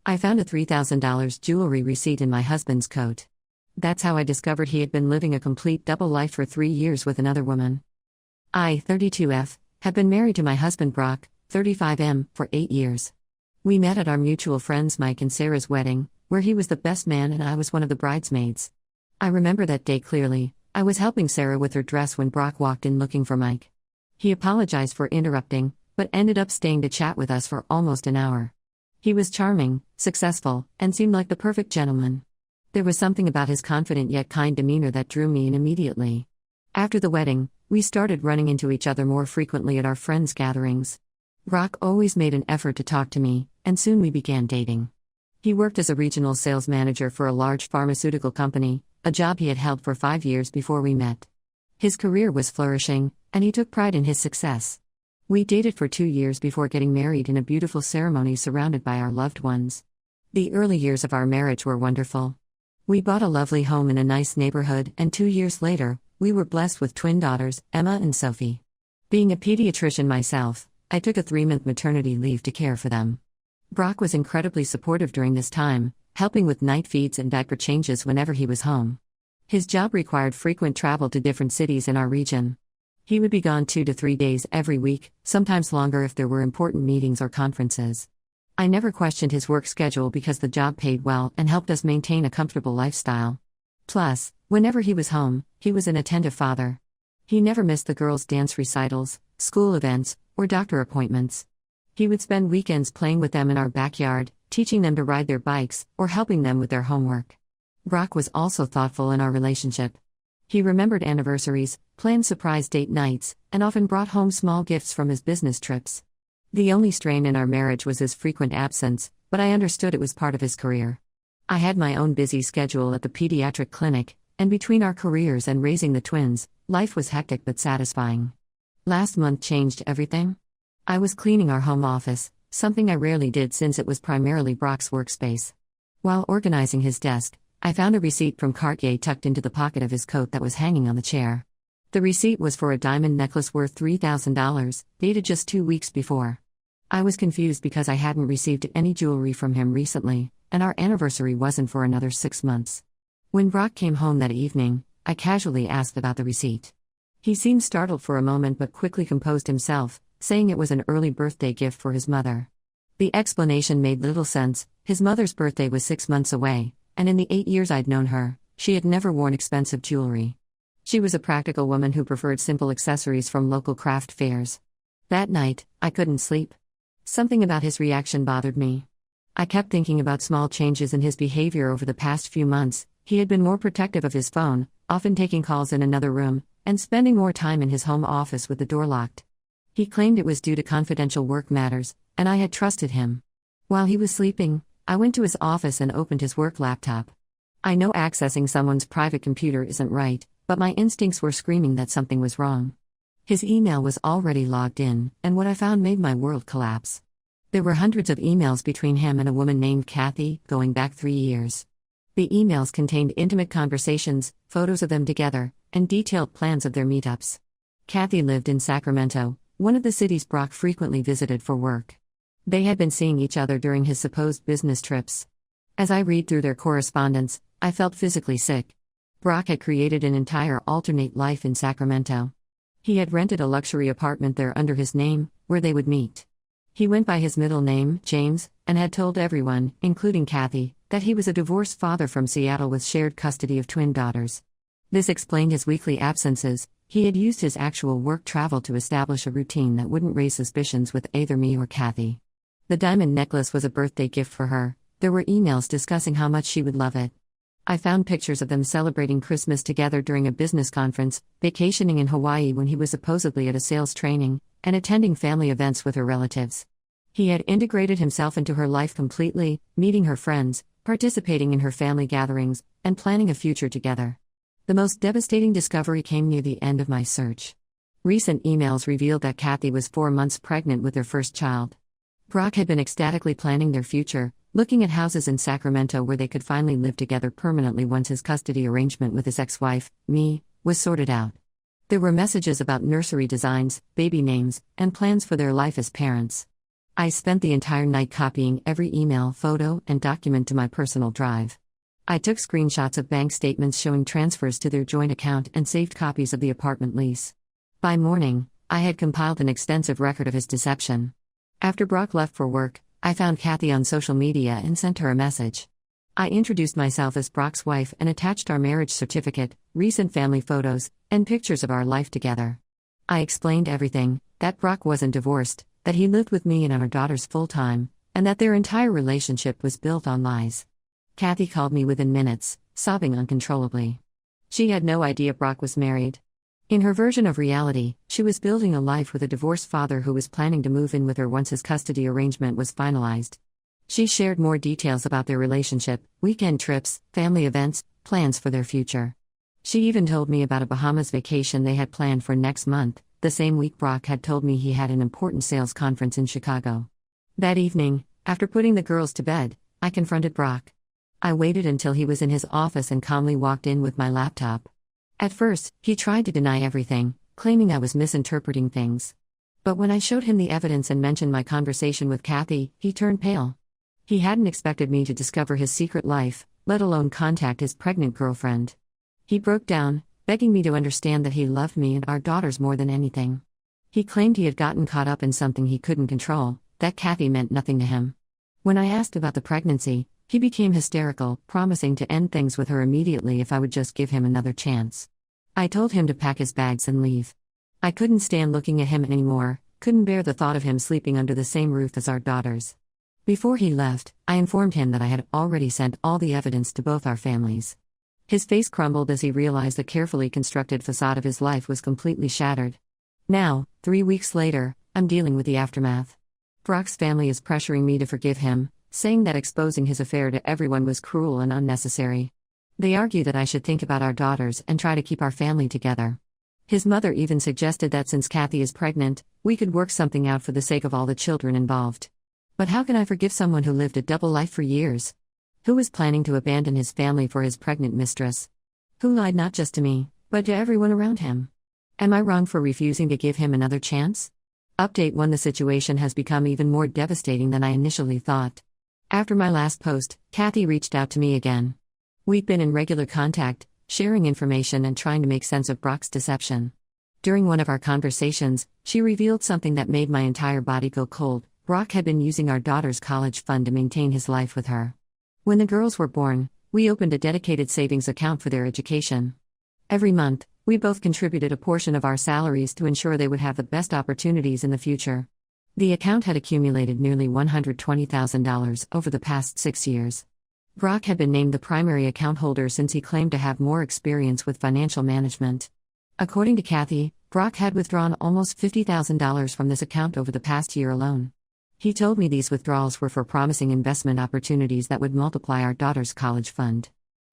I found a $3,000 jewelry receipt in my husband's coat. That's how I discovered he had been living a complete double life for 3 years with another woman. I, 32F, have been married to my husband Brock, 35M, for 8 years. We met at our mutual friends Mike and Sarah's wedding, where he was the best man and I was one of the bridesmaids. I remember that day clearly. I was helping Sarah with her dress when Brock walked in looking for Mike. He apologized for interrupting, but ended up staying to chat with us for almost an hour. He was charming, successful, and seemed like the perfect gentleman. There was something about his confident yet kind demeanor that drew me in immediately. After the wedding, we started running into each other more frequently at our friends' gatherings. Brock always made an effort to talk to me, and soon we began dating. He worked as a regional sales manager for a large pharmaceutical company, a job he had held for 5 years before we met. His career was flourishing, and he took pride in his success. We dated for 2 years before getting married in a beautiful ceremony surrounded by our loved ones. The early years of our marriage were wonderful. We bought a lovely home in a nice neighborhood, and 2 years later, we were blessed with twin daughters, Emma and Sophie. Being a pediatrician myself, I took a 3-month maternity leave to care for them. Brock was incredibly supportive during this time, helping with night feeds and diaper changes whenever he was home. His job required frequent travel to different cities in our region. He would be gone 2 to 3 days every week, sometimes longer if there were important meetings or conferences. I never questioned his work schedule because the job paid well and helped us maintain a comfortable lifestyle. Plus, whenever he was home, he was an attentive father. He never missed the girls' dance recitals, school events, or doctor appointments. He would spend weekends playing with them in our backyard, teaching them to ride their bikes, or helping them with their homework. Brock was also thoughtful in our relationship. He remembered anniversaries, planned surprise date nights, and often brought home small gifts from his business trips. The only strain in our marriage was his frequent absence, but I understood it was part of his career. I had my own busy schedule at the pediatric clinic, and between our careers and raising the twins, life was hectic but satisfying. Last month changed everything. I was cleaning our home office, something I rarely did since it was primarily Brock's workspace. While organizing his desk, I found a receipt from Cartier tucked into the pocket of his coat that was hanging on the chair. The receipt was for a diamond necklace worth $3,000, dated just 2 weeks before. I was confused because I hadn't received any jewelry from him recently, and our anniversary wasn't for another 6 months. When Brock came home that evening, I casually asked about the receipt. He seemed startled for a moment but quickly composed himself, saying it was an early birthday gift for his mother. The explanation made little sense. His mother's birthday was 6 months away, and in the 8 years I'd known her, she had never worn expensive jewelry. She was a practical woman who preferred simple accessories from local craft fairs. That night, I couldn't sleep. Something about his reaction bothered me. I kept thinking about small changes in his behavior over the past few months. He had been more protective of his phone, often taking calls in another room, and spending more time in his home office with the door locked. He claimed it was due to confidential work matters, and I had trusted him. While he was sleeping, I went to his office and opened his work laptop. I know accessing someone's private computer isn't right, but my instincts were screaming that something was wrong. His email was already logged in, and what I found made my world collapse. There were hundreds of emails between him and a woman named Kathy, going back 3 years. The emails contained intimate conversations, photos of them together, and detailed plans of their meetups. Kathy lived in Sacramento, one of the cities Brock frequently visited for work. They had been seeing each other during his supposed business trips. As I read through their correspondence, I felt physically sick. Brock had created an entire alternate life in Sacramento. He had rented a luxury apartment there under his name, where they would meet. He went by his middle name, James, and had told everyone, including Kathy, that he was a divorced father from Seattle with shared custody of twin daughters. This explained his weekly absences. He had used his actual work travel to establish a routine that wouldn't raise suspicions with either me or Kathy. The diamond necklace was a birthday gift for her. There were emails discussing how much she would love it. I found pictures of them celebrating Christmas together during a business conference, vacationing in Hawaii when he was supposedly at a sales training, and attending family events with her relatives. He had integrated himself into her life completely, meeting her friends, participating in her family gatherings, and planning a future together. The most devastating discovery came near the end of my search. Recent emails revealed that Kathy was 4 months pregnant with their first child. Brock had been ecstatically planning their future, looking at houses in Sacramento where they could finally live together permanently once his custody arrangement with his ex-wife, me, was sorted out. There were messages about nursery designs, baby names, and plans for their life as parents. I spent the entire night copying every email, photo, and document to my personal drive. I took screenshots of bank statements showing transfers to their joint account and saved copies of the apartment lease. By morning, I had compiled an extensive record of his deception. After Brock left for work, I found Kathy on social media and sent her a message. I introduced myself as Brock's wife and attached our marriage certificate, recent family photos, and pictures of our life together. I explained everything, that Brock wasn't divorced, that he lived with me and our daughters full-time, and that their entire relationship was built on lies. Kathy called me within minutes, sobbing uncontrollably. She had no idea Brock was married. In her version of reality, she was building a life with a divorced father who was planning to move in with her once his custody arrangement was finalized. She shared more details about their relationship, weekend trips, family events, plans for their future. She even told me about a Bahamas vacation they had planned for next month, the same week Brock had told me he had an important sales conference in Chicago. That evening, after putting the girls to bed, I confronted Brock. I waited until he was in his office and calmly walked in with my laptop. At first, he tried to deny everything, claiming I was misinterpreting things. But when I showed him the evidence and mentioned my conversation with Kathy, he turned pale. He hadn't expected me to discover his secret life, let alone contact his pregnant girlfriend. He broke down, begging me to understand that he loved me and our daughters more than anything. He claimed he had gotten caught up in something he couldn't control, that Kathy meant nothing to him. When I asked about the pregnancy, he became hysterical, promising to end things with her immediately if I would just give him another chance. I told him to pack his bags and leave. I couldn't stand looking at him anymore, couldn't bear the thought of him sleeping under the same roof as our daughters. Before he left, I informed him that I had already sent all the evidence to both our families. His face crumbled as he realized the carefully constructed facade of his life was completely shattered. Now, 3 weeks later, I'm dealing with the aftermath. Brock's family is pressuring me to forgive him, saying that exposing his affair to everyone was cruel and unnecessary. They argue that I should think about our daughters and try to keep our family together. His mother even suggested that since Kathy is pregnant, we could work something out for the sake of all the children involved. But how can I forgive someone who lived a double life for years? Who was planning to abandon his family for his pregnant mistress? Who lied not just to me, but to everyone around him? Am I wrong for refusing to give him another chance? Update 1: The situation has become even more devastating than I initially thought. After my last post, Kathy reached out to me again. We've been in regular contact, sharing information and trying to make sense of Brock's deception. During one of our conversations, she revealed something that made my entire body go cold. Brock had been using our daughter's college fund to maintain his life with her. When the girls were born, we opened a dedicated savings account for their education. Every month, we both contributed a portion of our salaries to ensure they would have the best opportunities in the future. The account had accumulated nearly $120,000 over the past 6 years. Brock had been named the primary account holder since he claimed to have more experience with financial management. According to Kathy, Brock had withdrawn almost $50,000 from this account over the past year alone. He told me these withdrawals were for promising investment opportunities that would multiply our daughter's college fund.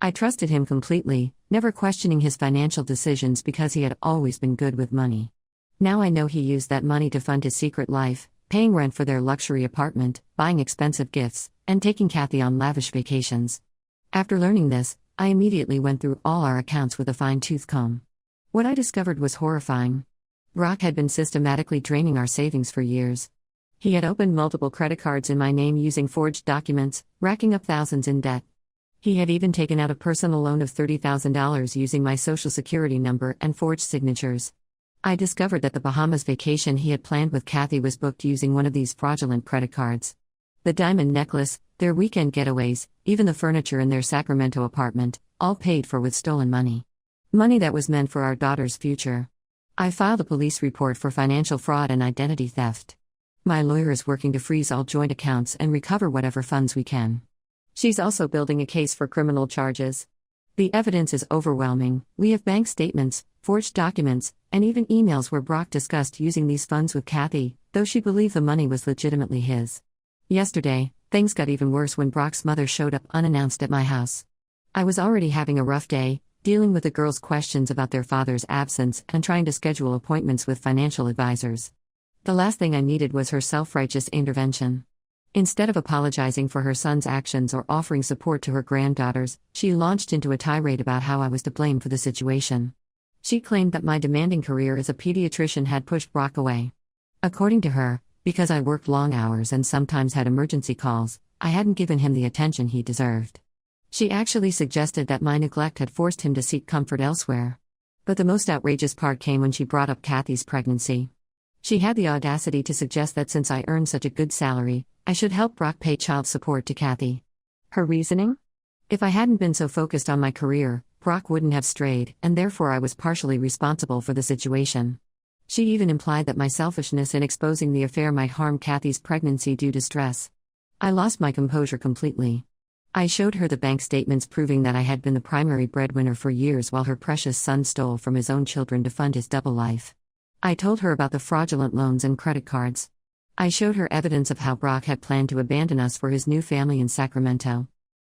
I trusted him completely, never questioning his financial decisions because he had always been good with money. Now I know he used that money to fund his secret life, paying rent for their luxury apartment, buying expensive gifts, and taking Kathy on lavish vacations. After learning this, I immediately went through all our accounts with a fine-tooth comb. What I discovered was horrifying. Brock had been systematically draining our savings for years. He had opened multiple credit cards in my name using forged documents, racking up thousands in debt. He had even taken out a personal loan of $30,000 using my social security number and forged signatures. I discovered that the Bahamas vacation he had planned with Kathy was booked using one of these fraudulent credit cards. The diamond necklace, their weekend getaways, even the furniture in their Sacramento apartment, all paid for with stolen money. Money that was meant for our daughter's future. I filed a police report for financial fraud and identity theft. My lawyer is working to freeze all joint accounts and recover whatever funds we can. She's also building a case for criminal charges. The evidence is overwhelming. We have bank statements, forged documents, and even emails where Brock discussed using these funds with Kathy, though she believed the money was legitimately his. Yesterday, things got even worse when Brock's mother showed up unannounced at my house. I was already having a rough day, dealing with the girls' questions about their father's absence and trying to schedule appointments with financial advisors. The last thing I needed was her self-righteous intervention. Instead of apologizing for her son's actions or offering support to her granddaughters, she launched into a tirade about how I was to blame for the situation. She claimed that my demanding career as a pediatrician had pushed Brock away. According to her, Because I worked long hours and sometimes had emergency calls, I hadn't given him the attention he deserved. She actually suggested that my neglect had forced him to seek comfort elsewhere. But the most outrageous part came when she brought up Kathy's pregnancy. She had the audacity to suggest that since I earned such a good salary, I should help Brock pay child support to Kathy. Her reasoning? If I hadn't been so focused on my career, Brock wouldn't have strayed, and therefore I was partially responsible for the situation. She even implied that my selfishness in exposing the affair might harm Kathy's pregnancy due to stress. I lost my composure completely. I showed her the bank statements proving that I had been the primary breadwinner for years while her precious son stole from his own children to fund his double life. I told her about the fraudulent loans and credit cards. I showed her evidence of how Brock had planned to abandon us for his new family in Sacramento.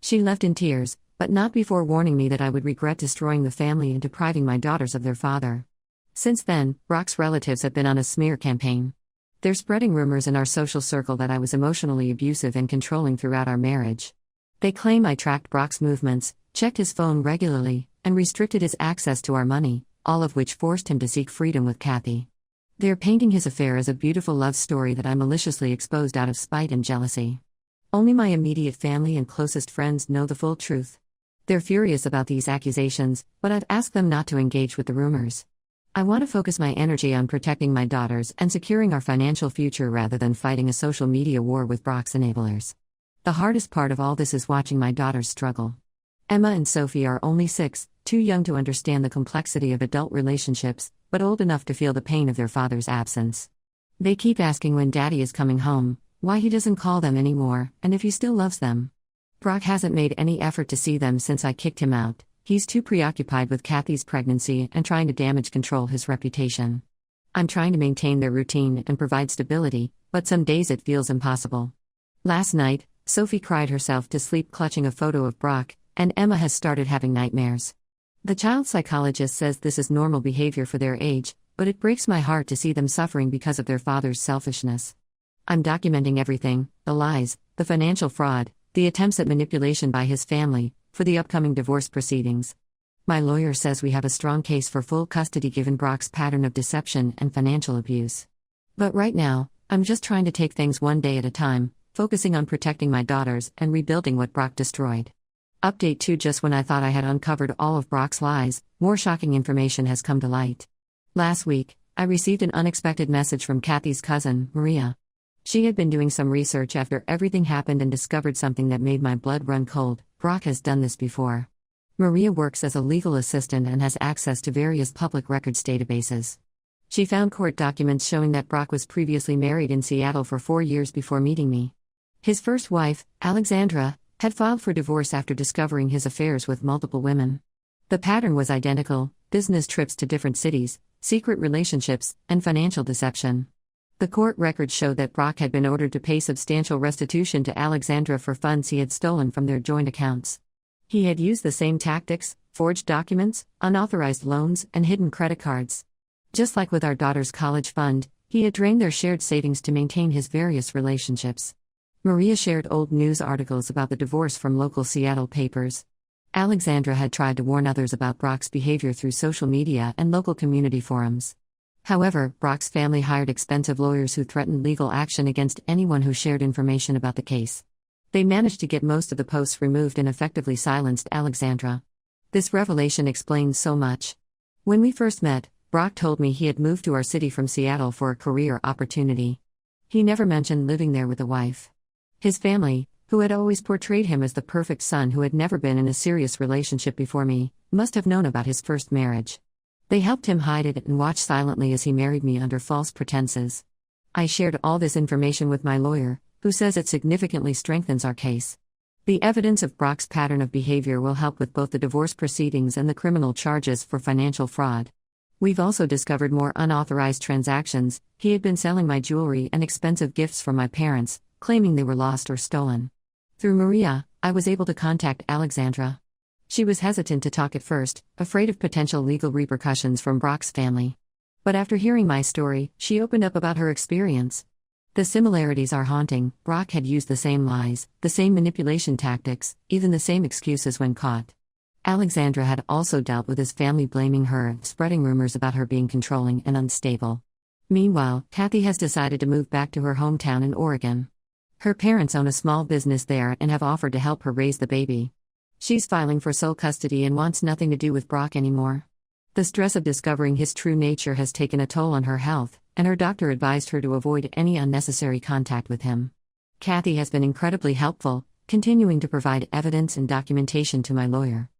She left in tears, but not before warning me that I would regret destroying the family and depriving my daughters of their father. Since then, Brock's relatives have been on a smear campaign. They're spreading rumors in our social circle that I was emotionally abusive and controlling throughout our marriage. They claim I tracked Brock's movements, checked his phone regularly, and restricted his access to our money, all of which forced him to seek freedom with Kathy. They're painting his affair as a beautiful love story that I maliciously exposed out of spite and jealousy. Only my immediate family and closest friends know the full truth. They're furious about these accusations, but I've asked them not to engage with the rumors. I want to focus my energy on protecting my daughters and securing our financial future rather than fighting a social media war with Brock's enablers. The hardest part of all this is watching my daughters struggle. Emma and Sophie are only 6, too young to understand the complexity of adult relationships, but old enough to feel the pain of their father's absence. They keep asking when Daddy is coming home, why he doesn't call them anymore, and if he still loves them. Brock hasn't made any effort to see them since I kicked him out. He's too preoccupied with Kathy's pregnancy and trying to damage control his reputation. I'm trying to maintain their routine and provide stability, but some days it feels impossible. Last night, Sophie cried herself to sleep clutching a photo of Brock, and Emma has started having nightmares. The child psychologist says this is normal behavior for their age, but it breaks my heart to see them suffering because of their father's selfishness. I'm documenting everything, the lies, the financial fraud, the attempts at manipulation by his family, for the upcoming divorce proceedings. My lawyer says we have a strong case for full custody given Brock's pattern of deception and financial abuse. But right now, I'm just trying to take things one day at a time, focusing on protecting my daughters and rebuilding what Brock destroyed. Update 2: Just when I thought I had uncovered all of Brock's lies, more shocking information has come to light. Last week, I received an unexpected message from Kathy's cousin, Maria. She had been doing some research after everything happened and discovered something that made my blood run cold. Brock has done this before. Maria works as a legal assistant and has access to various public records databases. She found court documents showing that Brock was previously married in Seattle for 4 years before meeting me. His first wife, Alexandra, had filed for divorce after discovering his affairs with multiple women. The pattern was identical: business trips to different cities, secret relationships, and financial deception. The court records showed that Brock had been ordered to pay substantial restitution to Alexandra for funds he had stolen from their joint accounts. He had used the same tactics: forged documents, unauthorized loans, and hidden credit cards. Just like with our daughter's college fund, he had drained their shared savings to maintain his various relationships. Maria shared old news articles about the divorce from local Seattle papers. Alexandra had tried to warn others about Brock's behavior through social media and local community forums. However, Brock's family hired expensive lawyers who threatened legal action against anyone who shared information about the case. They managed to get most of the posts removed and effectively silenced Alexandra. This revelation explains so much. When we first met, Brock told me he had moved to our city from Seattle for a career opportunity. He never mentioned living there with a wife. His family, who had always portrayed him as the perfect son who had never been in a serious relationship before me, must have known about his first marriage. They helped him hide it and watched silently as he married me under false pretenses. I shared all this information with my lawyer, who says it significantly strengthens our case. The evidence of Brock's pattern of behavior will help with both the divorce proceedings and the criminal charges for financial fraud. We've also discovered more unauthorized transactions. He had been selling my jewelry and expensive gifts from my parents, claiming they were lost or stolen. Through Maria, I was able to contact Alexandra. She was hesitant to talk at first, afraid of potential legal repercussions from Brock's family. But after hearing my story, she opened up about her experience. The similarities are haunting. Brock had used the same lies, the same manipulation tactics, even the same excuses when caught. Alexandra had also dealt with his family blaming her, spreading rumors about her being controlling and unstable. Meanwhile, Kathy has decided to move back to her hometown in Oregon. Her parents own a small business there and have offered to help her raise the baby. She's filing for sole custody and wants nothing to do with Brock anymore. The stress of discovering his true nature has taken a toll on her health, and her doctor advised her to avoid any unnecessary contact with him. Kathy has been incredibly helpful, continuing to provide evidence and documentation to my lawyer.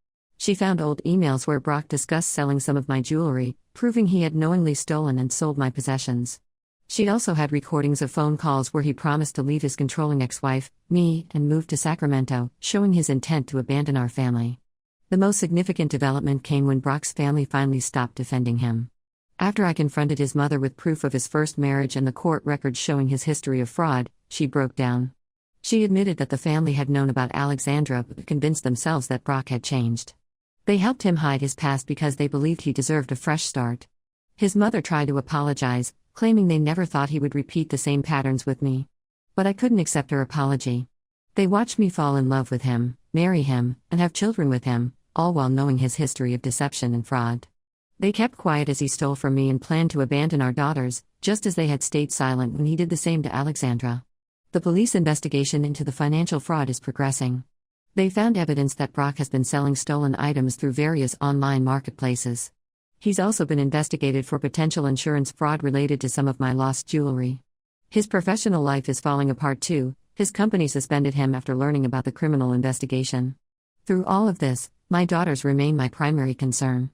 She found old emails where Brock discussed selling some of my jewelry, proving he had knowingly stolen and sold my possessions. She also had recordings of phone calls where he promised to leave his controlling ex-wife, me, and move to Sacramento, showing his intent to abandon our family. The most significant development came when Brock's family finally stopped defending him. After I confronted his mother with proof of his first marriage and the court records showing his history of fraud, she broke down. She admitted that the family had known about Alexandra but convinced themselves that Brock had changed. They helped him hide his past because they believed he deserved a fresh start. His mother tried to apologize, claiming they never thought he would repeat the same patterns with me. But I couldn't accept her apology. They watched me fall in love with him, marry him, and have children with him, all while knowing his history of deception and fraud. They kept quiet as he stole from me and planned to abandon our daughters, just as they had stayed silent when he did the same to Alexandra. The police investigation into the financial fraud is progressing. They found evidence that Brock has been selling stolen items through various online marketplaces. He's also been investigated for potential insurance fraud related to some of my lost jewelry. His professional life is falling apart too. His company suspended him after learning about the criminal investigation. Through all of this, my daughters remain my primary concern.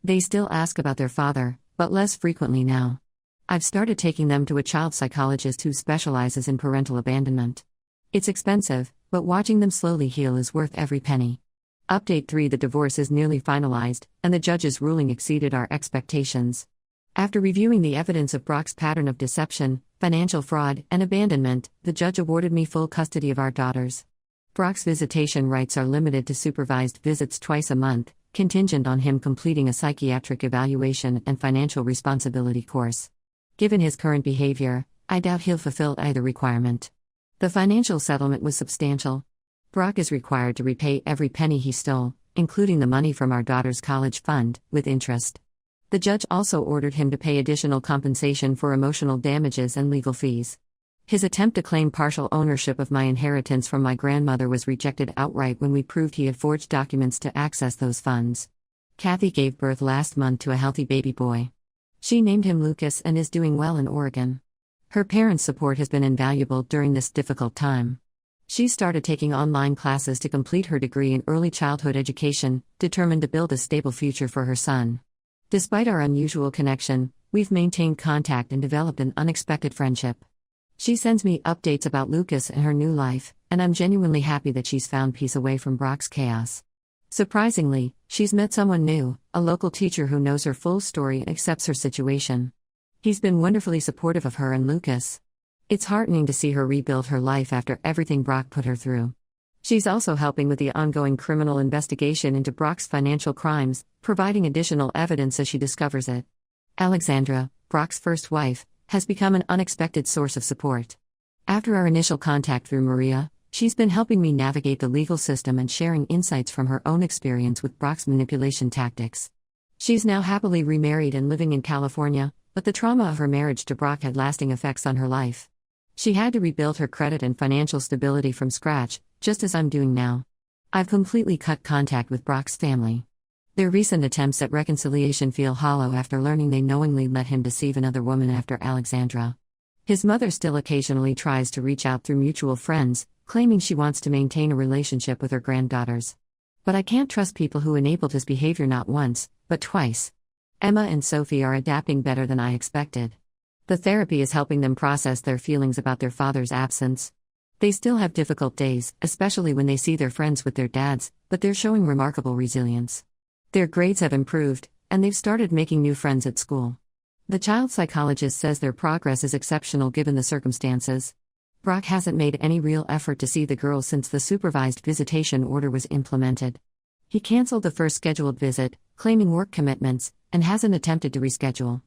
They still ask about their father, but less frequently now. I've started taking them to a child psychologist who specializes in parental abandonment. It's expensive, but watching them slowly heal is worth every penny. Update 3: The divorce is nearly finalized, and the judge's ruling exceeded our expectations. After reviewing the evidence of Brock's pattern of deception, financial fraud, and abandonment, the judge awarded me full custody of our daughters. Brock's visitation rights are limited to supervised visits twice a month, contingent on him completing a psychiatric evaluation and financial responsibility course. Given his current behavior, I doubt he'll fulfill either requirement. The financial settlement was substantial. Brock is required to repay every penny he stole, including the money from our daughter's college fund, with interest. The judge also ordered him to pay additional compensation for emotional damages and legal fees. His attempt to claim partial ownership of my inheritance from my grandmother was rejected outright when we proved he had forged documents to access those funds. Kathy gave birth last month to a healthy baby boy. She named him Lucas and is doing well in Oregon. Her parents' support has been invaluable during this difficult time. She started taking online classes to complete her degree in early childhood education, determined to build a stable future for her son. Despite our unusual connection, we've maintained contact and developed an unexpected friendship. She sends me updates about Lucas and her new life, and I'm genuinely happy that she's found peace away from Brock's chaos. Surprisingly, she's met someone new, a local teacher who knows her full story and accepts her situation. He's been wonderfully supportive of her and Lucas. It's heartening to see her rebuild her life after everything Brock put her through. She's also helping with the ongoing criminal investigation into Brock's financial crimes, providing additional evidence as she discovers it. Alexandra, Brock's first wife, has become an unexpected source of support. After our initial contact through Maria, she's been helping me navigate the legal system and sharing insights from her own experience with Brock's manipulation tactics. She's now happily remarried and living in California, but the trauma of her marriage to Brock had lasting effects on her life. She had to rebuild her credit and financial stability from scratch, just as I'm doing now. I've completely cut contact with Brock's family. Their recent attempts at reconciliation feel hollow after learning they knowingly let him deceive another woman after Alexandra. His mother still occasionally tries to reach out through mutual friends, claiming she wants to maintain a relationship with her granddaughters. But I can't trust people who enabled his behavior not once, but twice. Emma and Sophie are adapting better than I expected. The therapy is helping them process their feelings about their father's absence. They still have difficult days, especially when they see their friends with their dads, but they're showing remarkable resilience. Their grades have improved, and they've started making new friends at school. The child psychologist says their progress is exceptional given the circumstances. Brock hasn't made any real effort to see the girls since the supervised visitation order was implemented. He canceled the first scheduled visit, claiming work commitments, and hasn't attempted to reschedule.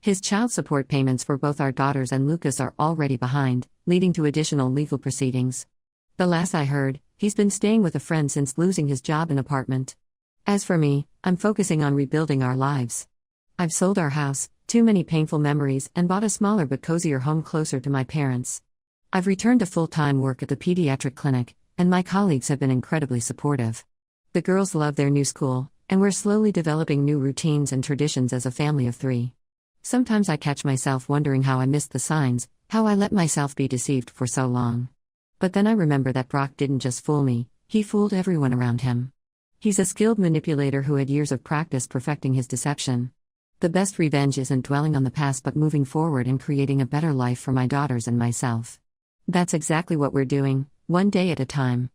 His child support payments for both our daughters and Lucas are already behind, leading to additional legal proceedings. The last I heard, he's been staying with a friend since losing his job and apartment. As for me, I'm focusing on rebuilding our lives. I've sold our house, Too many painful memories, and bought a smaller but cozier home closer to my parents. I've returned to full-time work at the pediatric clinic, and my colleagues have been incredibly supportive. The girls love their new school, and we're slowly developing new routines and traditions as a family of 3. Sometimes I catch myself wondering how I missed the signs, how I let myself be deceived for so long. But then I remember that Brock didn't just fool me, he fooled everyone around him. He's a skilled manipulator who had years of practice perfecting his deception. The best revenge isn't dwelling on the past but moving forward and creating a better life for my daughters and myself. That's exactly what we're doing, one day at a time.